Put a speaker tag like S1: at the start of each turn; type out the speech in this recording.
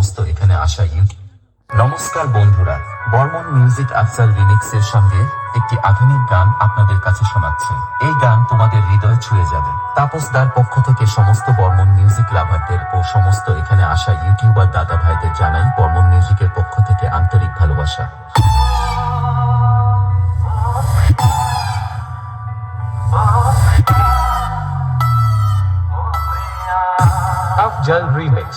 S1: সমস্ত এখানে আসা নমস্কার বন্ধুরা, বর্মন মিউজিক আফজাল রিমিক্সের সঙ্গে একটি আধুনিক গান আপনাদের কাছে শোনাচ্ছে। এই গান তোমাদের হৃদয় ছুঁয়ে যাবে। তাপসদার পক্ষ থেকে সমস্ত বর্মন মিউজিক লাভারদের ও সমস্ত এখানে আসা ইউটিউবার দাদা ভাইদের জানাই বর্মন মিউজিকের পক্ষ থেকে আন্তরিক ভালোবাসা।
S2: Afzal Remix